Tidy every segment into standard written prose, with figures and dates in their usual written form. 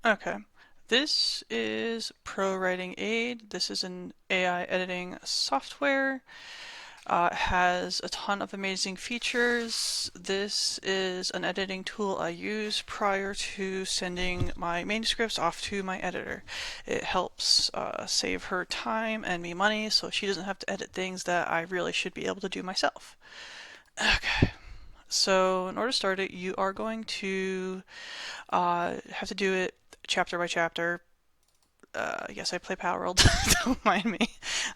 Okay. This is ProWritingAid. This is an AI editing software. It has a ton of amazing features. This is an editing tool I use prior to sending my manuscripts off to my editor. It helps save her time and me money so she doesn't have to edit things that I really should be able to do myself. Okay. So in order to start it, you are going to have to do it chapter by chapter. Yes, I play Power World. Don't mind me.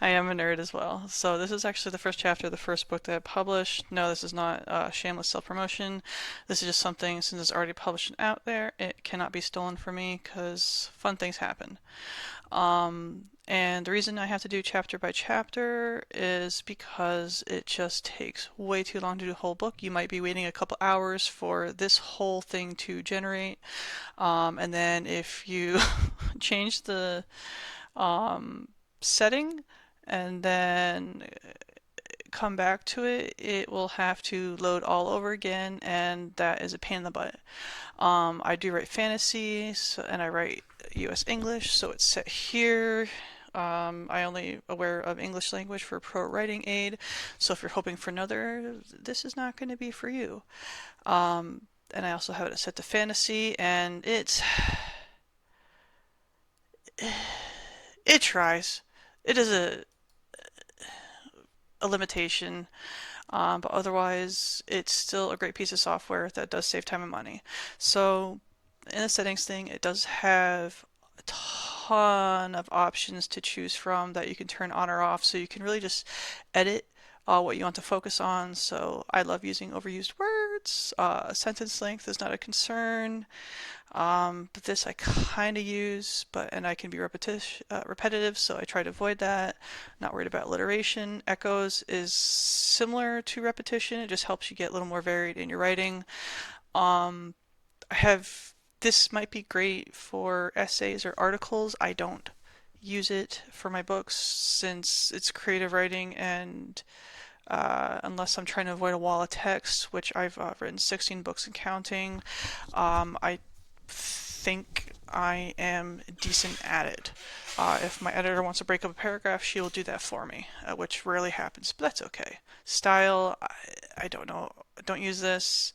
I am a nerd as well. So this is actually the first chapter of the first book that I published. No, this is not shameless self-promotion. This is just something, since it's already published and out there, it cannot be stolen from me because fun things happen. And the reason I have to do chapter by chapter is because it just takes way too long to do a whole book. You might be waiting a couple hours for this whole thing to generate. And then if you change the setting and then come back to it, it will have to load all over again, and that is a pain in the butt. I do write fantasy, and I write U.S. English, so it's set here. I only aware of English language for ProWritingAid, so if you're hoping for another, this is not going to be for you. And I also have it set to fantasy, and it tries. It is a limitation, but otherwise, it's still a great piece of software that does save time and money. So, in the settings thing, it does have a ton of options to choose from that you can turn on or off, so you can really just edit what you want to focus on. So I love using overused words. Sentence length is not a concern. But this I kind of use, and I can be repetitive, so I try to avoid that. Not worried about alliteration. Echoes is similar to repetition. It just helps you get a little more varied in your writing. Um, I have this might be great for essays or articles. I don't use it for my books since it's creative writing, and unless I'm trying to avoid a wall of text, which I've written 16 books and counting, I think I am decent at it. If my editor wants to break up a paragraph, she will do that for me, which rarely happens, but that's okay. Style, I don't know. Don't use this.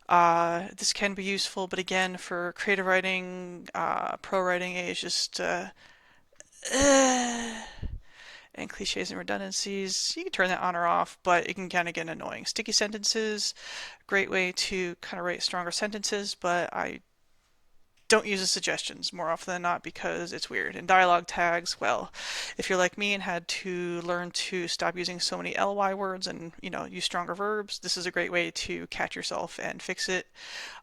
This can be useful, but again, for creative writing, ProWritingAid is just and cliches and redundancies. You can turn that on or off, but it can kind of get annoying. Sticky sentences, great way to kind of write stronger sentences, but I don't use the suggestions more often than not because it's weird. And dialogue tags, well, if you're like me and had to learn to stop using so many ly words and use stronger verbs, this is a great way to catch yourself and fix it.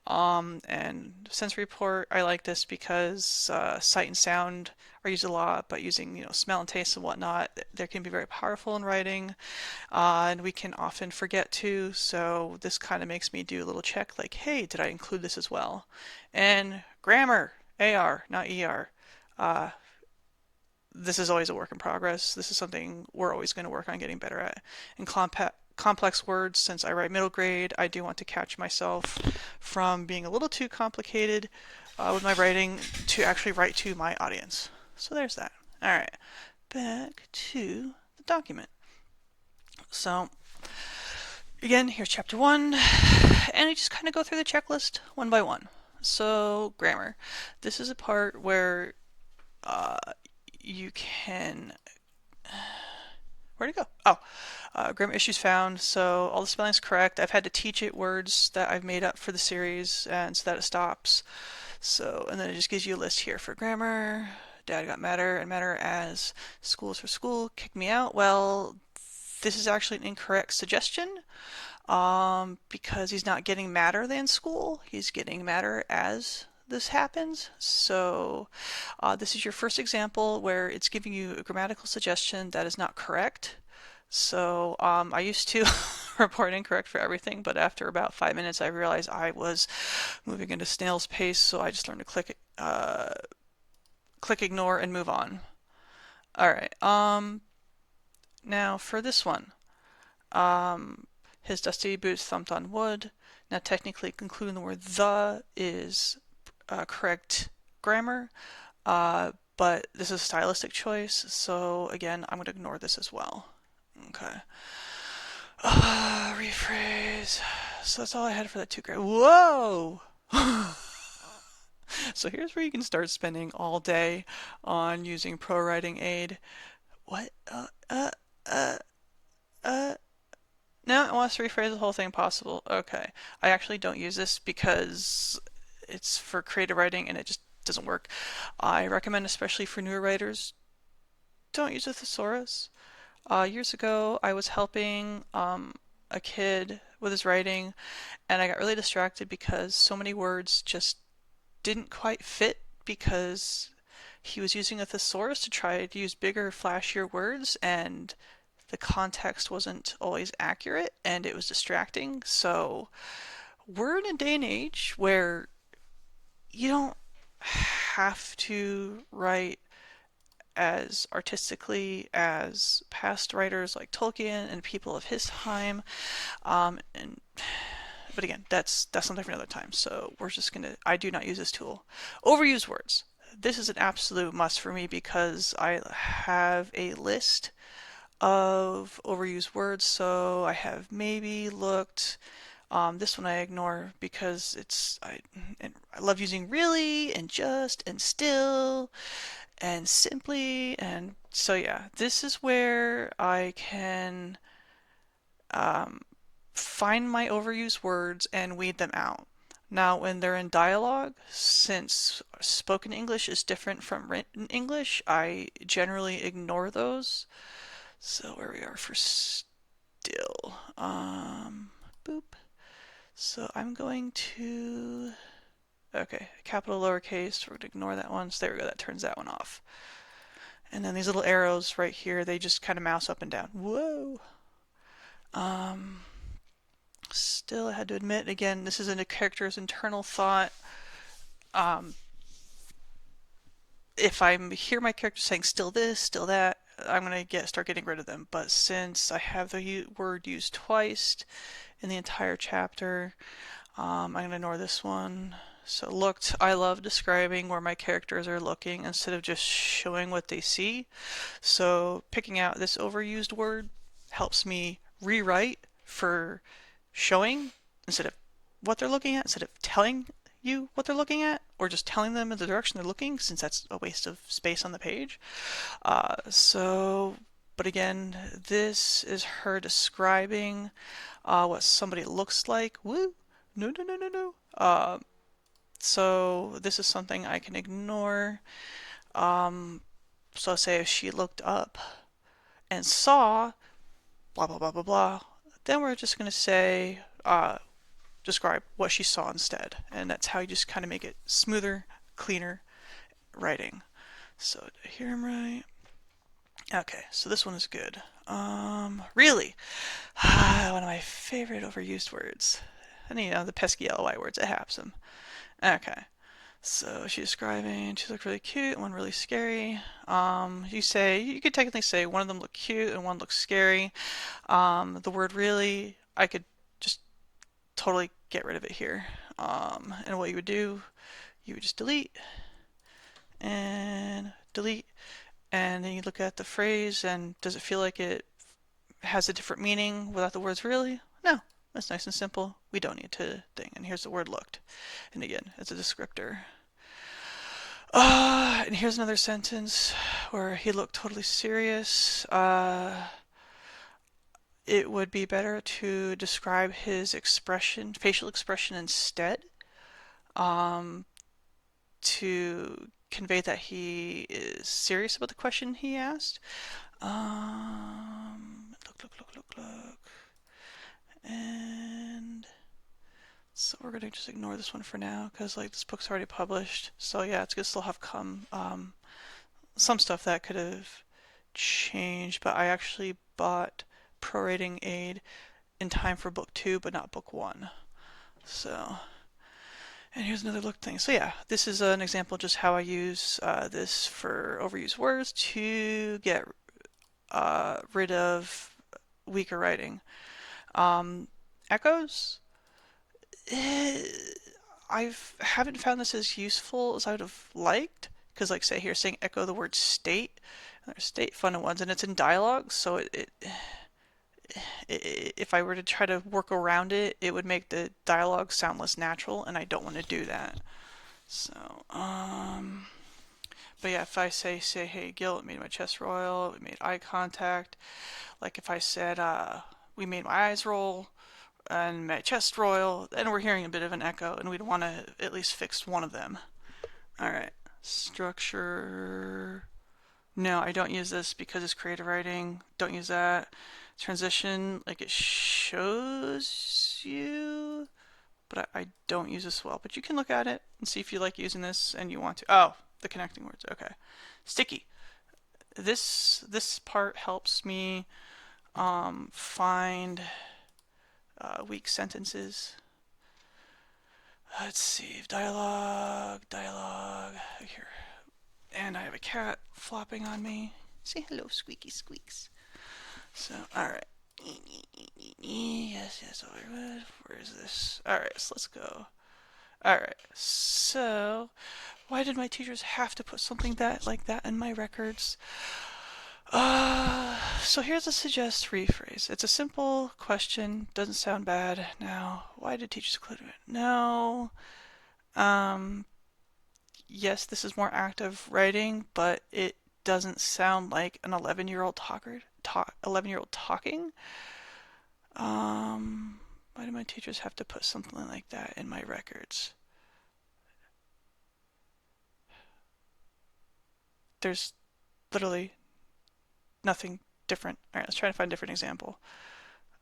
And sensory report, I like this because sight and sound are used a lot, but using smell and taste and whatnot, they can be very powerful in writing, and we can often forget to. So this kind of makes me do a little check, like, hey, did I include this as well? And grammar, AR, not ER. Uh, this is always a work in progress. This is something we're always going to work on getting better at. And complex words, since I write middle grade, I do want to catch myself from being a little too complicated with my writing to actually write to my audience. So there's that. All right, back to the document. So again, here's chapter one, and I just kind of go through the checklist one by one. So grammar. This is a part where uh, you can. Where'd it go? Oh, grammar issues found. So all the spelling's correct. I've had to teach it words that I've made up for the series, and so that it stops. So, and then it just gives you a list here for grammar. Dad got matter and matter as schools for school. Kick me out. Well, this is actually an incorrect suggestion because he's not getting matter than school. He's getting matter as this happens. So this is your first example where it's giving you a grammatical suggestion that is not correct. So I used to report incorrect for everything, but after about 5 minutes, I realized I was moving into snail's pace. So I just learned to click ignore and move on. All right. Now for this one, his dusty boots thumped on wood. Now technically, including the word the is correct grammar, but this is a stylistic choice, so again, I'm going to ignore this as well. Okay. Rephrase. So that's all I had for that 2 grade. Whoa! So here's where you can start spending all day on using ProWritingAid. What? Uh, uh. No, it wants to rephrase the whole thing possible. Okay. I actually don't use this because it's for creative writing and it just doesn't work. I recommend, especially for newer writers, don't use a thesaurus. Years ago, I was helping a kid with his writing, and I got really distracted because so many words just didn't quite fit because he was using a thesaurus to try to use bigger, flashier words, and the context wasn't always accurate, and it was distracting. So we're in a day and age where you don't have to write as artistically as past writers like Tolkien and people of his time. And but again, that's something for another time. So we're just gonna. I do not use this tool. Overused words. This is an absolute must for me because I have a list of overused words. So I have maybe looked. This one I ignore because I love using really and just and still and simply, and so yeah, this is where I can find my overused words and weed them out. Now, when they're in dialogue, since spoken English is different from written English, I generally ignore those. So where we are for still, boop. So I'm going to, okay, capital lowercase, we're going to ignore that one. So there we go, that turns that one off. And then these little arrows right here, they just kind of mouse up and down. Whoa. Still, I had to admit, again, this is in a character's internal thought. If I hear my character saying still this, still that, I'm going to start getting rid of them. But since I have the word used twice in the entire chapter, I'm going to ignore this one. So looked, I love describing where my characters are looking instead of just showing what they see. So picking out this overused word helps me rewrite for showing instead of what they're looking at, instead of telling you what they're looking at, or just telling them in the direction they're looking, since that's a waste of space on the page. But again, this is her describing what somebody looks like. Woo! No, no, no, no, no. So this is something I can ignore. So say if she looked up and saw blah, blah, blah, blah, blah, then we're just going to say, describe what she saw instead. And that's how you just kind of make it smoother, cleaner writing. So did I hear him right? Okay, so this one is good. Really? One of my favorite overused words. And the pesky LY words, it haps them. Okay. So she's describing, she looked really cute and one really scary. You could technically say one of them looked cute and one looks scary. The word really, I could just totally get rid of it here. And what you would do, you would just delete and delete, and then you look at the phrase and does it feel like it has a different meaning without the words really? No, that's nice and simple. We don't need to think. And here's the word looked. And again, it's a descriptor. And here's another sentence where he looked totally serious. It would be better to describe his expression, facial expression instead, to convey that he is serious about the question he asked. Look. And so we're gonna just ignore this one for now because this book's already published. So yeah, it's gonna still have some stuff that could have changed, but I actually bought ProWritingAid in time for book 2, but not book 1. So, and here's another look thing. So yeah, this is an example of just how I use this for overused words to get rid of weaker writing. Echoes? I haven't found this as useful as I would have liked, because like say here saying echo the word state, and there's state funded ones, and it's in dialogue, so if I were to try to work around it, it would make the dialogue sound less natural, and I don't want to do that. So, but yeah, if I say, hey, Gil, it made my chest royal, it made eye contact. Like if I said, we made my eyes roll and my chest royal, then we're hearing a bit of an echo, and we'd want to at least fix one of them. All right, structure. No, I don't use this because it's creative writing. Don't use that. Transition, like it shows you, but I don't use this well. But you can look at it and see if you like using this and you want to. Oh, the connecting words. Okay. Sticky. This part helps me find weak sentences. Let's see. Dialogue. Here. And I have a cat flopping on me. Say hello, squeaky squeaks. So, alright. Yes, where is this? Alright, so let's go. Alright, so why did my teachers have to put something like that in my records? So here's a suggest rephrase. It's a simple question, doesn't sound bad. Now, why did teachers include it? No. Yes, this is more active writing, but it doesn't sound like an 11-year-old talker, 11-year-old talking. Why do my teachers have to put something like that in my records? There's literally nothing different. All right, let's try to find a different example.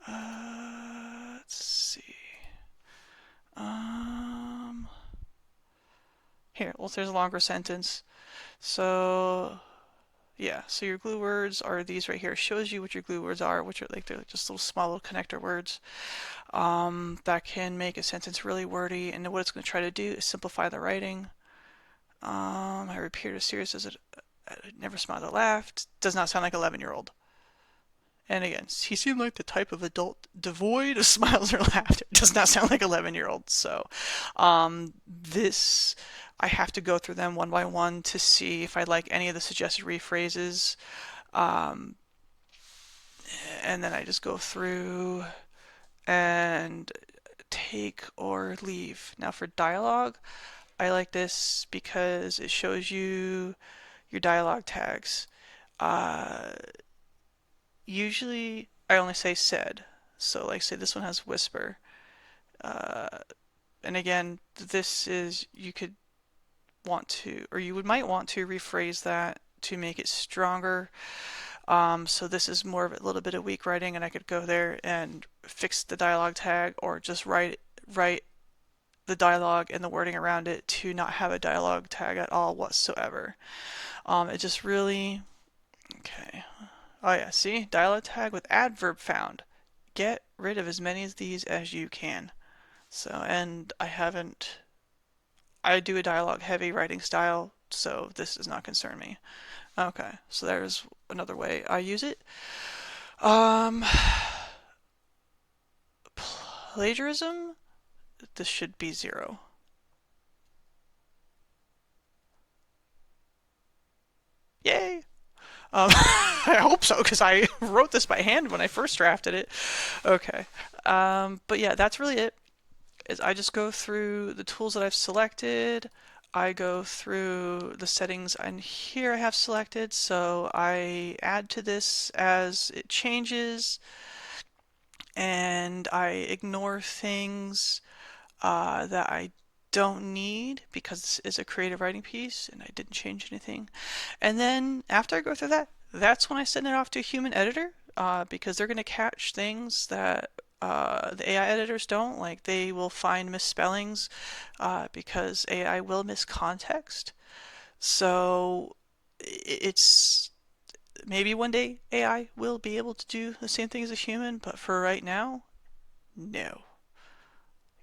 Let's see. Here, well, there's a longer sentence. So, yeah, so your glue words are these right here. It shows you what your glue words are, which are like they're just little small little connector words that can make a sentence really wordy. And what it's going to try to do is simplify the writing. I repeated a series as it never smiled or laughed. Does not sound like 11-year-old. And again, he seemed like the type of adult devoid of smiles or laughter. Does not sound like 11-year-old. So, this I have to go through them one by one to see if I like any of the suggested rephrases. And then I just go through and take or leave. Now for dialogue, I like this because it shows you your dialogue tags. Usually I only say said. So like say this one has whisper. And again, this is, you could want to, or you might want to rephrase that to make it stronger. So this is more of a little bit of weak writing, and I could go there and fix the dialogue tag, or just write the dialogue and the wording around it to not have a dialogue tag at all whatsoever. It just really, okay. Oh yeah, see? Dialogue tag with adverb found. Get rid of as many of these as you can. So, and I do a dialogue heavy writing style, so this does not concern me. Okay, so there's another way I use it. Plagiarism, this should be 0. Yay! I hope so, because I wrote this by hand when I first drafted it. Okay. But yeah, that's really it. Is I just go through the tools that I've selected. I go through the settings, and here I have selected, so I add to this as it changes, and I ignore things that I don't need because this is a creative writing piece and I didn't change anything. And then after I go through that, that's when I send it off to a human editor because they're going to catch things that the AI editors don't. Like they will find misspellings because AI will miss context. So it's maybe one day AI will be able to do the same thing as a human, but for right now, no.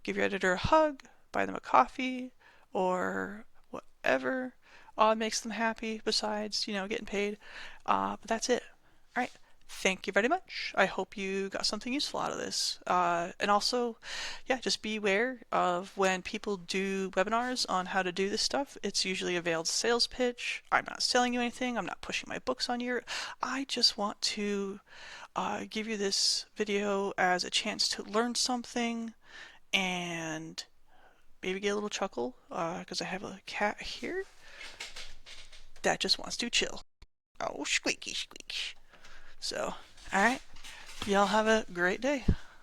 Give your editor a hug, buy them a coffee, or whatever makes them happy besides, getting paid. But that's it. All right. thank you very much. I hope you got something useful out of this. And also, yeah, just beware of when people do webinars on how to do this stuff. It's usually a veiled sales pitch. I'm not selling you anything. I'm not pushing my books on you. I just want to give you this video as a chance to learn something and maybe get a little chuckle because I have a cat here that just wants to chill. Oh, squeaky, squeak. So, alright. Y'all have a great day.